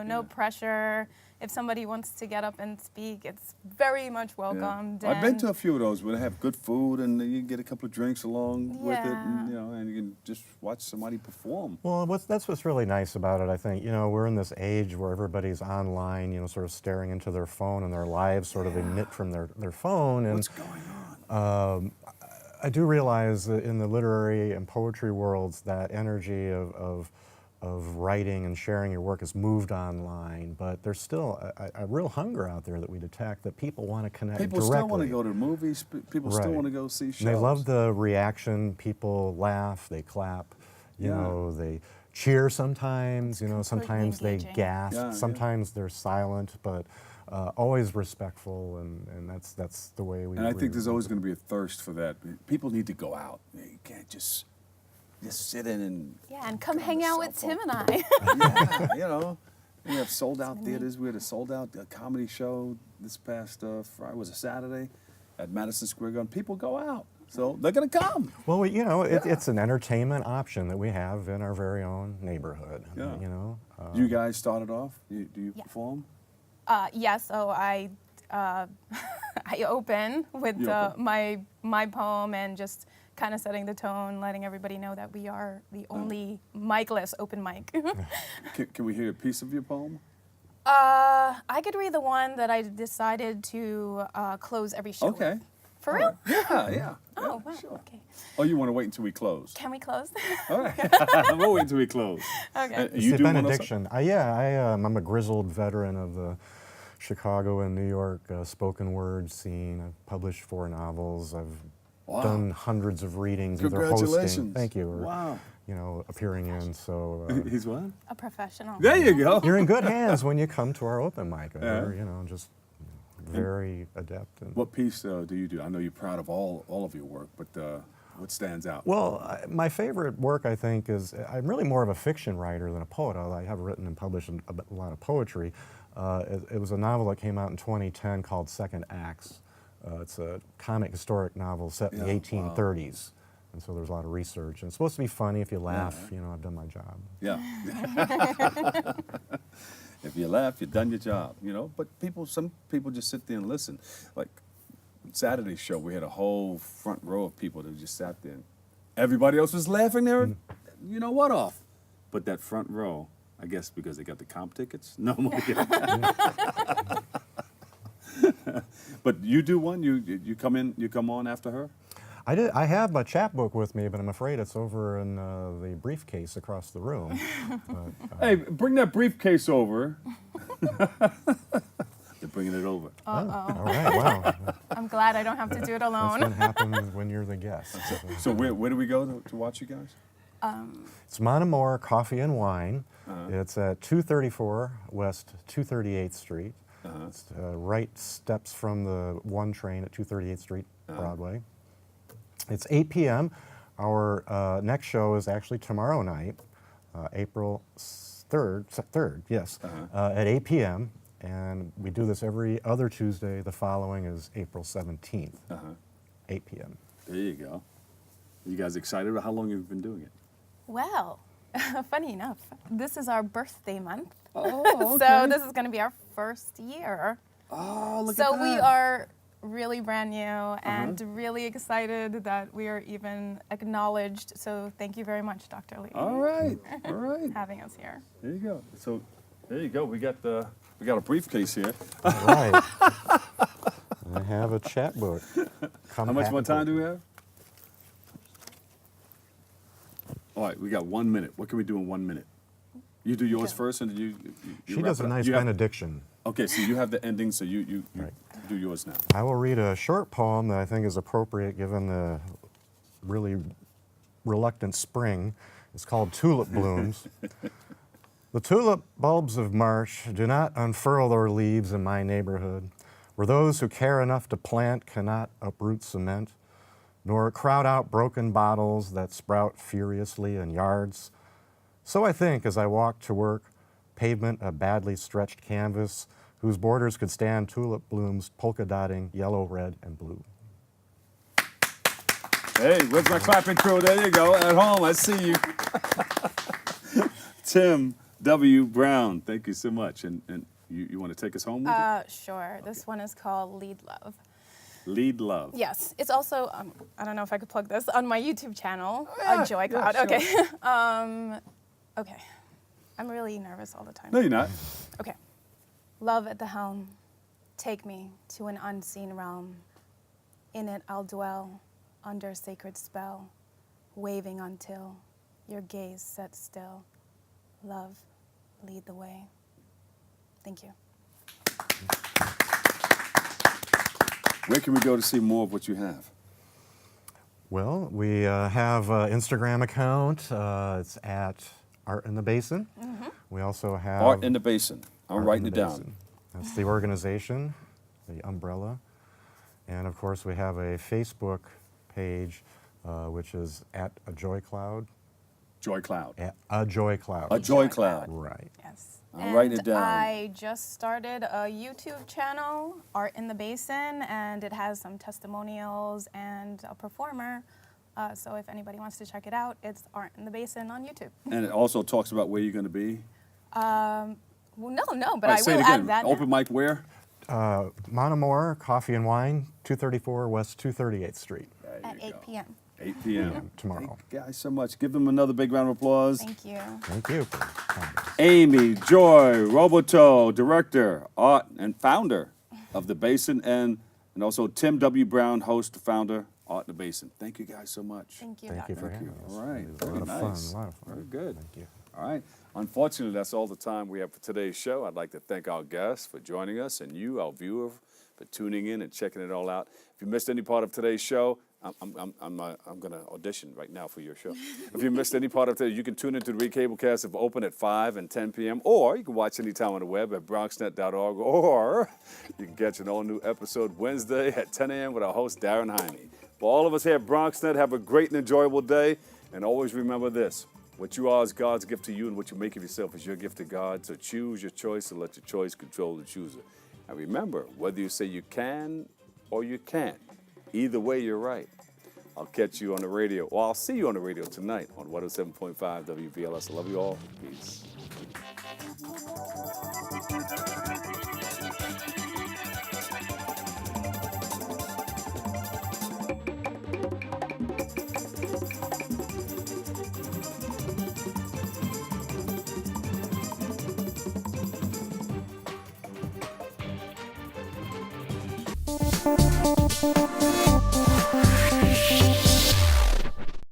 no pressure. If somebody wants to get up and speak, it's very much welcomed. I've been to a few of those where they have good food and you can get a couple of drinks along with it, and, and you can just watch somebody perform. Well, that's what's really nice about it, I think. We're in this age where everybody's online, sort of staring into their phone, and their lives sort of emit from their phone. And what's going on? I do realize that in the literary and poetry worlds, that energy of writing and sharing your work has moved online, but there's still a real hunger out there that we detect, that people want to connect People directly. still want to go to the movies. People still want to go see shows. And they love the reaction. People laugh, they clap, they cheer sometimes, sometimes they gasp, sometimes they're silent, but always respectful, and that's the way we. And I think there's always going to be a thirst for that. People need to go out. You can't just sit in and come hang out with Tim and I. We have sold out theaters. We had a sold out comedy show this past Friday, was it Saturday, at Madison Square Garden. People go out, so they're going to come. Well, it's an entertainment option that we have in our very own neighborhood. You guys started off. Do you perform? So I open with my poem and just kind of setting the tone, letting everybody know that we are the only mic-less open mic. Can we hear a piece of your poem? I could read the one that I decided to close every show with. For real? Yeah. Oh, wow, okay. Oh, you want to wait until we close? Can we close? All right. We'll wait until we close. Okay. It's a benediction. I'm a grizzled veteran of the Chicago and New York spoken word scene. I've published 4 novels. I've done hundreds of readings, either hosting. Thank you. Or, appearing in. So he's what? A professional. There you go. You're in good hands when you come to our open mic. Just very adept. What piece do you do? I know you're proud of all of your work, but what stands out? Well, my favorite work, I think, is I'm really more of a fiction writer than a poet. I have written and published a lot of poetry. It was a novel that came out in 2010 called Second Acts. It's a comic historic novel set in the 1830s. And so there's a lot of research. And it's supposed to be funny. If you laugh, I've done my job. Yeah. If you laugh, you've done your job, But some people just sit there and listen. Like Saturday's show, we had a whole front row of people that just sat there. Everybody else was laughing their, off. But that front row, I guess because they got the comp tickets. No more. But you do one. You come on after her. I did. I have my chapbook with me, but I'm afraid it's over in the briefcase across the room. But, hey, bring that briefcase over. They're bringing it over. All right. Wow. I'm glad I don't have to do it alone. That's what happens when you're the guest. So where do we go to watch you guys? It's Monomoore Coffee and Wine. It's at 234 West 238th Street. It's right steps from the 1 train at 238th Street, Broadway. It's 8 p.m. Our next show is actually tomorrow night, April 3rd, yes, at 8 p.m. And we do this every other Tuesday. The following is April 17th, 8 p.m. There you go. You guys excited about how long you've been doing it? Well, funny enough, this is our birthday month. Oh, okay. So this is going to be our first year. Oh, look at So that. we are really brand new and really excited that we are even acknowledged. So thank you very much, Dr. Lee. All right, all right. Having us here. There you go. So there you go. We got a briefcase here. All right. I have a chat book. How much more time do we have? All right, we got 1 minute. What can we do in 1 minute? You do yours first, and you She wrap does it a up. nice You have- benediction. Okay, so you have the ending, so you do yours now. I will read a short poem that I think is appropriate given the really reluctant spring. It's called Tulip Blooms. The tulip bulbs of March do not unfurl their leaves in my neighborhood, where those who care enough to plant cannot uproot cement, nor crowd out broken bottles that sprout furiously in yards. So I think as I walk to work, pavement a badly stretched canvas whose borders could stand tulip blooms polka dotting yellow, red, and blue. Hey, where's my clapping crew? There you go. At home, I see you. Tim W. Brown, thank you so much. And you want to take us home with it? Sure. This one is called Lead Love. Lead Love. Yes, it's also, I don't know if I could plug this, on my YouTube channel, Joy yeah, Cloud. sure. Okay. Okay. I'm really nervous all the time. No, you're not. Okay. Love at the helm, take me to an unseen realm. In it I'll dwell, under sacred spell, waving until your gaze sets still. Love, lead the way. Thank you. Where can we go to see more of what you have? Well, we have an Instagram account. It's at Art in the Basin. We also have Art in the Basin. I'm Art writing in it the down. Basin. That's the organization, the umbrella. And of course, we have a Facebook page, which is at A Joy Cloud. Joy Cloud. At A Joy Cloud. A Joy Cloud. Right. Yes. I'm writing it And down. I just started a YouTube channel, Art in the Basin, and it has some testimonials and a performer. So if anybody wants to check it out, it's Art in the Basin on YouTube. And it also talks about where you're going to be. Well, no, but All right, I say will it again. add that. Open mic where? Monomore Coffee and Wine, 234 West 238th Street. At 8 p.m. 8 p.m. Tomorrow. Thank you guys so much. Give them another big round of applause. Thank you. Thank you. Amy Joy Robateau, director, art, and founder of The Basin, and also Tim W. Brown, host, founder, Art in the Basin. Thank you guys so much. Thank you, Thank you for having us. All right. It was a Very lot of nice. fun. A lot of fun. Very good. Thank you. All right. Unfortunately, that's all the time we have for today's show. I'd like to thank our guests for joining us and you, our viewer, for tuning in and checking it all out. If you missed any part of today's show, I'm going to audition right now for your show. If you missed any part of today, you can tune into the recablecast of Open at 5 and 10 p.m. Or you can watch anytime on the web at BronxNet.org. Or you can catch an all-new episode Wednesday at 10 a.m. with our host, Darren Heine. For all of us here at BronxNet, have a great and enjoyable day. And always remember this. What you are is God's gift to you, and what you make of yourself is your gift to God. So choose your choice and let your choice control the chooser. And remember, whether you say you can or you can't, either way, you're right. I'll catch you on the radio, or I'll see you on the radio tonight on 107.5 WBLS. I love you all. Peace.